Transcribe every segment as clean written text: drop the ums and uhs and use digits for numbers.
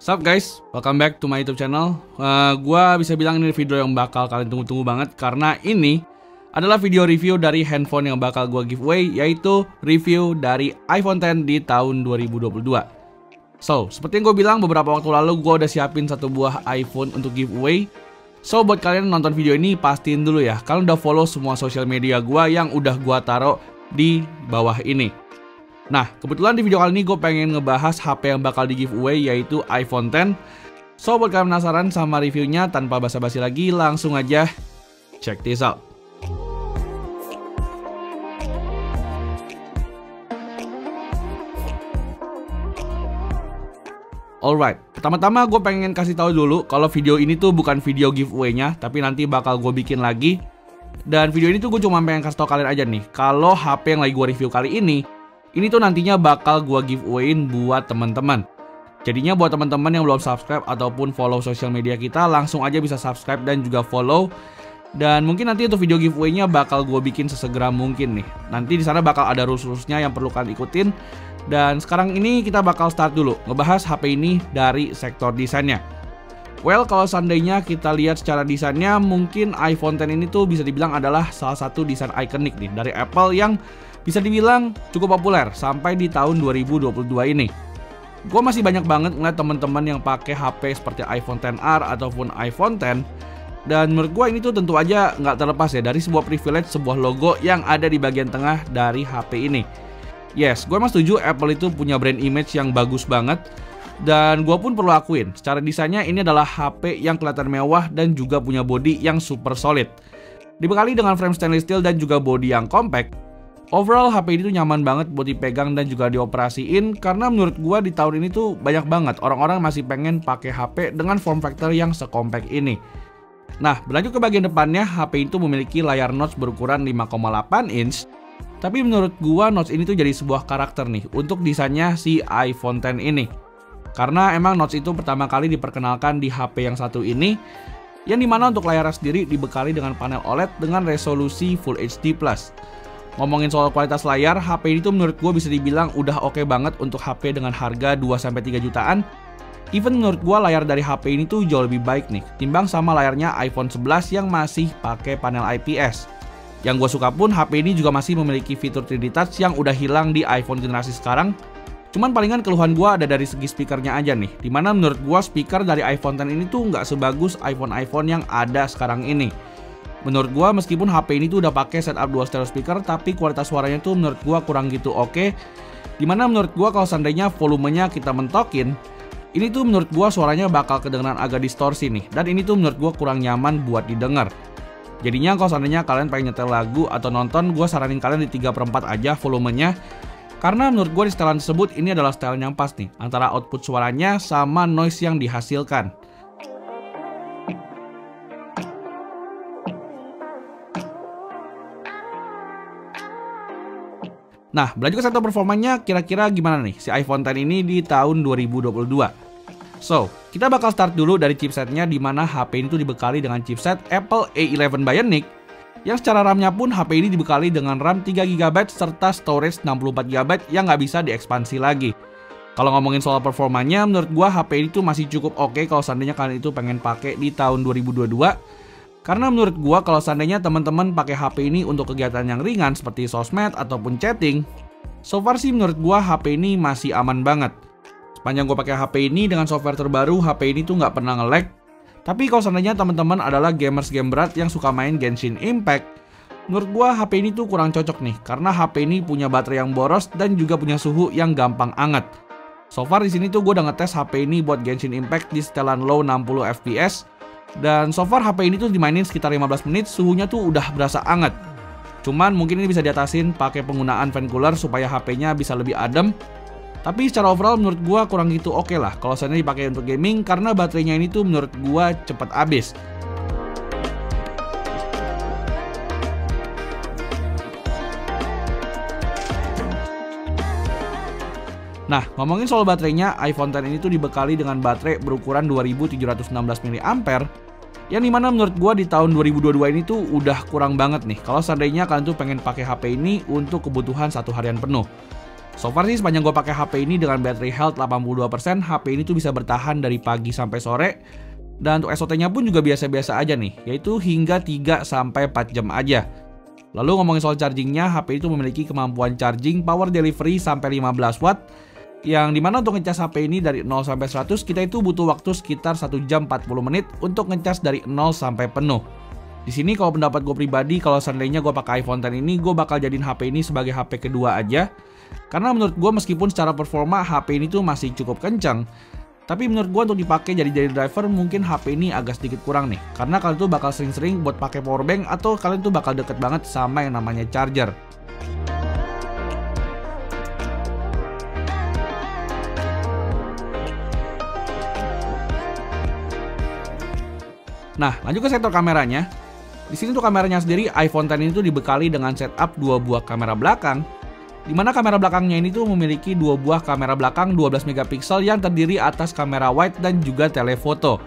Sup guys, welcome back to my YouTube channel. Gua bisa bilang ini video yang bakal kalian tunggu-tunggu banget karena ini adalah video review dari handphone yang bakal gua giveaway, yaitu review dari iPhone X di tahun 2022. So, seperti yang gue bilang beberapa waktu lalu, gue udah siapin satu buah iPhone untuk giveaway. So, buat kalian nonton video ini, pastiin dulu ya, kalian udah follow semua sosial media gue yang udah gue taruh di bawah ini. Nah, kebetulan di video kali ini gue pengen ngebahas HP yang bakal di giveaway, yaitu iPhone X. So, buat kalian penasaran sama reviewnya, tanpa basa-basi lagi, langsung aja check this out. Alright, pertama-tama gue pengen kasih tahu dulu kalau video ini tuh bukan video giveaway-nya, tapi nanti bakal gue bikin lagi. Dan video ini tuh gue cuma pengen kasih tahu kalian aja nih, kalau HP yang lagi gue review kali ini tuh nantinya bakal gue giveawayin buat teman-teman. Jadinya buat teman-teman yang belum subscribe ataupun follow sosial media kita, langsung aja bisa subscribe dan juga follow. Dan mungkin nanti untuk video giveaway-nya bakal gue bikin sesegera mungkin nih. Nanti di sana bakal ada rules-rulesnya yang perlu kalian ikutin. Dan sekarang ini kita bakal start dulu ngebahas HP ini dari sektor desainnya. Well, kalau seandainya kita lihat secara desainnya, mungkin iPhone X ini tuh bisa dibilang adalah salah satu desain ikonik nih dari Apple yang bisa dibilang cukup populer sampai di tahun 2022 ini. Gue masih banyak banget ngeliat teman-teman yang pakai HP seperti iPhone XR ataupun iPhone X. Dan menurut gue ini tuh tentu aja nggak terlepas ya dari sebuah privilege, sebuah logo yang ada di bagian tengah dari HP ini. Yes, gue emang setuju Apple itu punya brand image yang bagus banget. Dan gue pun perlu akuin, secara desainnya ini adalah HP yang kelihatan mewah dan juga punya bodi yang super solid. Dibekali dengan frame stainless steel dan juga bodi yang compact. Overall HP ini tuh nyaman banget buat dipegang dan juga dioperasiin. Karena menurut gue di tahun ini tuh banyak banget orang-orang masih pengen pakai HP dengan form factor yang sekompak ini. Nah, berlanjut ke bagian depannya, HP itu memiliki layar notch berukuran 5,8 inch. Tapi menurut gua notch ini tuh jadi sebuah karakter nih untuk desainnya si iPhone X ini. Karena emang notch itu pertama kali diperkenalkan di HP yang satu ini, yang dimana untuk layarnya sendiri dibekali dengan panel OLED dengan resolusi Full HD+. Ngomongin soal kualitas layar, HP ini tuh menurut gua bisa dibilang udah oke banget untuk HP dengan harga 2-3 jutaan. Even menurut gua layar dari HP ini tuh jauh lebih baik nih timbang sama layarnya iPhone 11 yang masih pakai panel IPS. Yang gue suka pun HP ini juga masih memiliki fitur 3D Touch yang udah hilang di iPhone generasi sekarang. Cuman palingan keluhan gue ada dari segi speakernya aja nih, dimana menurut gue speaker dari iPhone X ini tuh nggak sebagus iPhone yang ada sekarang ini. Menurut gue meskipun HP ini tuh udah pakai setup dual stereo speaker, tapi kualitas suaranya tuh menurut gue kurang gitu oke. Dimana menurut gue kalau seandainya volumenya kita mentokin, ini tuh menurut gue suaranya bakal kedengeran agak distorsi nih. Dan ini tuh menurut gue kurang nyaman buat didengar. Jadinya kalau seandainya kalian pengen nyetel lagu atau nonton, gue saranin kalian di 3/4 aja volumenya. Karena menurut gue di setelan tersebut ini adalah setelan yang pas nih antara output suaranya sama noise yang dihasilkan. Nah, berlanjut ke sektor performanya, kira-kira gimana nih si iPhone X ini di tahun 2022? So, kita bakal start dulu dari chipsetnya, di mana HP ini tuh dibekali dengan chipset Apple A11 Bionic, yang secara RAM-nya pun HP ini dibekali dengan RAM 3GB serta storage 64GB yang nggak bisa diekspansi lagi. Kalau ngomongin soal performanya, menurut gua HP ini tuh masih cukup oke kalau seandainya kalian itu pengen pakai di tahun 2022. Karena menurut gua kalau seandainya teman-teman pakai HP ini untuk kegiatan yang ringan seperti sosmed ataupun chatting, so far sih menurut gua HP ini masih aman banget. Sepanjang gue pakai HP ini dengan software terbaru, HP ini tuh nggak pernah nge-lag. Tapi kalau seandainya teman-teman adalah gamers game berat yang suka main Genshin Impact, menurut gue HP ini tuh kurang cocok nih, karena HP ini punya baterai yang boros dan juga punya suhu yang gampang anget. So far di sini tuh gue udah ngetes HP ini buat Genshin Impact di setelan low 60 fps, dan so far HP ini tuh dimainin sekitar 15 menit, suhunya tuh udah berasa anget. Cuman mungkin ini bisa diatasin pakai penggunaan fan cooler supaya HP-nya bisa lebih adem. Tapi secara overall menurut gua kurang gitu oke lah kalau seandainya dipakai untuk gaming, karena baterainya ini tuh menurut gua cepet habis. Nah, ngomongin soal baterainya, iPhone X ini tuh dibekali dengan baterai berukuran 2716 mAh, yang dimana menurut gua di tahun 2022 ini tuh udah kurang banget nih kalau seandainya kalian tuh pengen pakai HP ini untuk kebutuhan satu harian penuh. So far sih sepanjang gue pakai HP ini dengan battery health 82%, HP ini tuh bisa bertahan dari pagi sampai sore. Dan untuk SOT-nya pun juga biasa-biasa aja nih, yaitu hingga 3-4 jam aja. Lalu ngomongin soal chargingnya, HP itu memiliki kemampuan charging power delivery sampai 15 watt. Yang dimana untuk ngecas HP ini dari 0 sampai 100 kita itu butuh waktu sekitar 1 jam 40 menit untuk ngecas dari 0 sampai penuh. Di sini kalau pendapat gue pribadi, kalau seandainya gue pakai iPhone X ini, gue bakal jadiin HP ini sebagai HP kedua aja. Karena menurut gue meskipun secara performa HP ini tuh masih cukup kencang, tapi menurut gue untuk dipakai jadi driver mungkin HP ini agak sedikit kurang nih. Karena kalian tuh bakal sering-sering buat pakai powerbank atau kalian tuh bakal deket banget sama yang namanya charger. Nah, lanjut ke sektor kameranya. Di sini tuh kameranya sendiri, iPhone X ini tuh dibekali dengan setup 2 buah kamera belakang. Dimana kamera belakangnya ini tuh memiliki 2 buah kamera belakang 12 megapiksel yang terdiri atas kamera wide dan juga telefoto.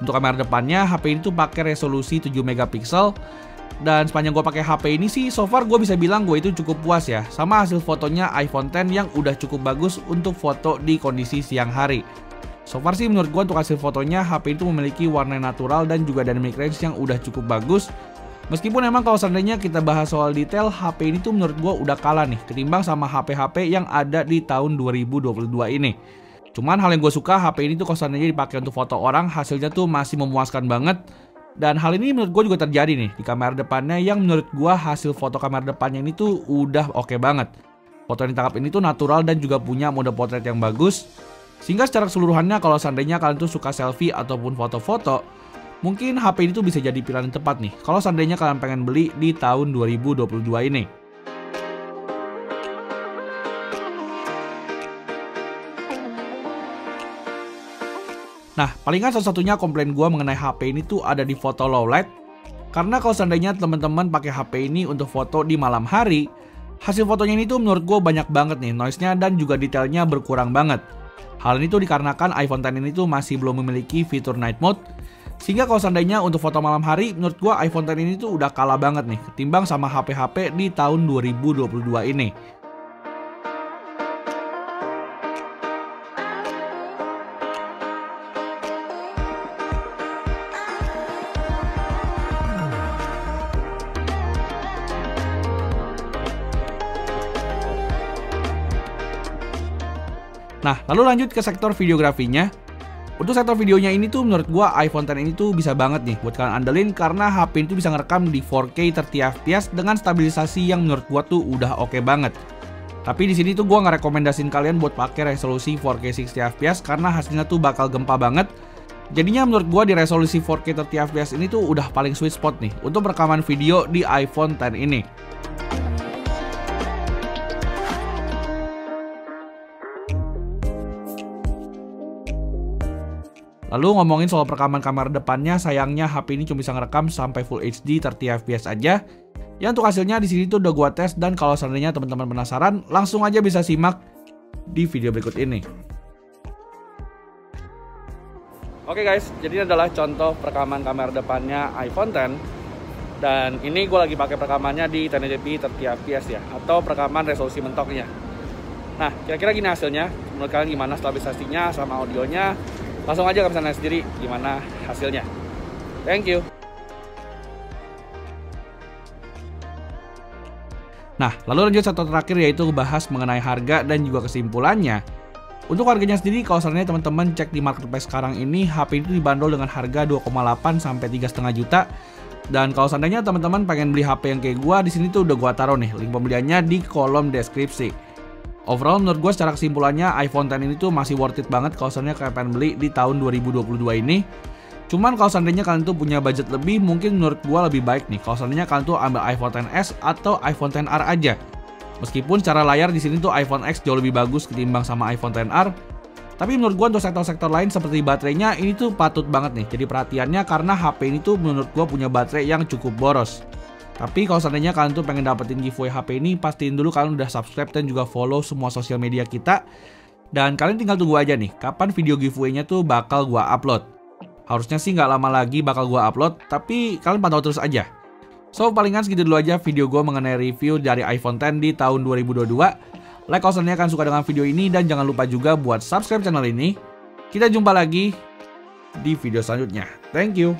Untuk kamera depannya, HP ini tuh pakai resolusi 7 megapiksel. Dan sepanjang gue pakai HP ini sih, so far gue bisa bilang gue itu cukup puas ya sama hasil fotonya iPhone X yang udah cukup bagus untuk foto di kondisi siang hari. So far sih menurut gue untuk hasil fotonya, HP itu memiliki warna natural dan juga dynamic range yang udah cukup bagus. Meskipun emang kalau seandainya kita bahas soal detail, HP ini tuh menurut gue udah kalah nih ketimbang sama HP-HP yang ada di tahun 2022 ini. Cuman hal yang gue suka, HP ini tuh kalau seandainya dipakai untuk foto orang, hasilnya tuh masih memuaskan banget. Dan hal ini menurut gue juga terjadi nih di kamera depannya, yang menurut gue hasil foto kamera depannya ini tuh udah oke banget. Foto yang ditangkap ini tuh natural dan juga punya mode potret yang bagus. Sehingga secara keseluruhannya kalau seandainya kalian tuh suka selfie ataupun foto-foto, mungkin HP ini tuh bisa jadi pilihan yang tepat nih kalau seandainya kalian pengen beli di tahun 2022 ini. Nah, palingan salah satunya komplain gue mengenai HP ini tuh ada di foto low light. Karena kalau seandainya teman-teman pakai HP ini untuk foto di malam hari, hasil fotonya ini tuh menurut gue banyak banget nih noise-nya dan juga detailnya berkurang banget. Hal ini tuh dikarenakan iPhone X ini tuh masih belum memiliki fitur night mode. Sehingga kalau seandainya untuk foto malam hari, menurut gua iPhone X ini tuh udah kalah banget nih ketimbang sama HP-HP di tahun 2022 ini. Nah, lalu lanjut ke sektor videografinya. Untuk sektor videonya ini tuh menurut gua iPhone X ini tuh bisa banget nih buat kalian andelin karena HP ini tuh bisa ngerekam di 4K 30fps dengan stabilisasi yang menurut gua tuh udah oke banget. Tapi di sini tuh gua nggak rekomendasiin kalian buat pakai resolusi 4K 60fps karena hasilnya tuh bakal gempa banget. Jadinya menurut gua di resolusi 4K 30fps ini tuh udah paling sweet spot nih untuk rekaman video di iPhone X ini. Lalu ngomongin soal perekaman kamera depannya, sayangnya HP ini cuma bisa ngerekam sampai Full HD 30fps aja. Yang untuk hasilnya di sini tuh udah gua tes, dan kalau seandainya teman-teman penasaran, langsung aja bisa simak di video berikut ini. Oke guys, jadi ini adalah contoh perekaman kamera depannya iPhone X. Dan ini gue lagi pakai perekamannya di 1080p 30fps ya, atau perekaman resolusi mentoknya. Nah, kira-kira gini hasilnya. Menurut kalian gimana stabilisasinya sama audionya? Langsung aja kalian bisa lihat sendiri gimana hasilnya. Thank you. Nah, lalu lanjut satu terakhir, yaitu bahas mengenai harga dan juga kesimpulannya. Untuk harganya sendiri, kalau seandainya teman-teman cek di marketplace sekarang ini, HP itu dibanderol dengan harga 2,8 sampai 3,5 juta. Dan kalau seandainya teman-teman pengen beli HP yang kayak gua, di sini tuh udah gua taruh nih link pembeliannya di kolom deskripsi. Overall menurut gue secara kesimpulannya iPhone X ini tuh masih worth it banget kalau seandainya kalian pengen beli di tahun 2022 ini. Cuman kalau seandainya kalian tuh punya budget lebih, mungkin menurut gue lebih baik nih kalau seandainya kalian tuh ambil iPhone XS atau iPhone XR aja. Meskipun secara layar di sini tuh iPhone X jauh lebih bagus ketimbang sama iPhone XR. Tapi menurut gue untuk sektor-sektor lain seperti baterainya ini tuh patut banget nih jadi perhatiannya, karena HP ini tuh menurut gue punya baterai yang cukup boros. Tapi kalau seandainya kalian tuh pengen dapetin giveaway HP ini, pastiin dulu kalian udah subscribe dan juga follow semua sosial media kita. Dan kalian tinggal tunggu aja nih, kapan video giveaway-nya tuh bakal gua upload. Harusnya sih nggak lama lagi bakal gua upload, tapi kalian pantau terus aja. So, palingan segitu dulu aja video gua mengenai review dari iPhone X di tahun 2022. like kalau seandainya kalian suka dengan video ini, dan jangan lupa juga buat subscribe channel ini. Kita jumpa lagi di video selanjutnya. Thank you.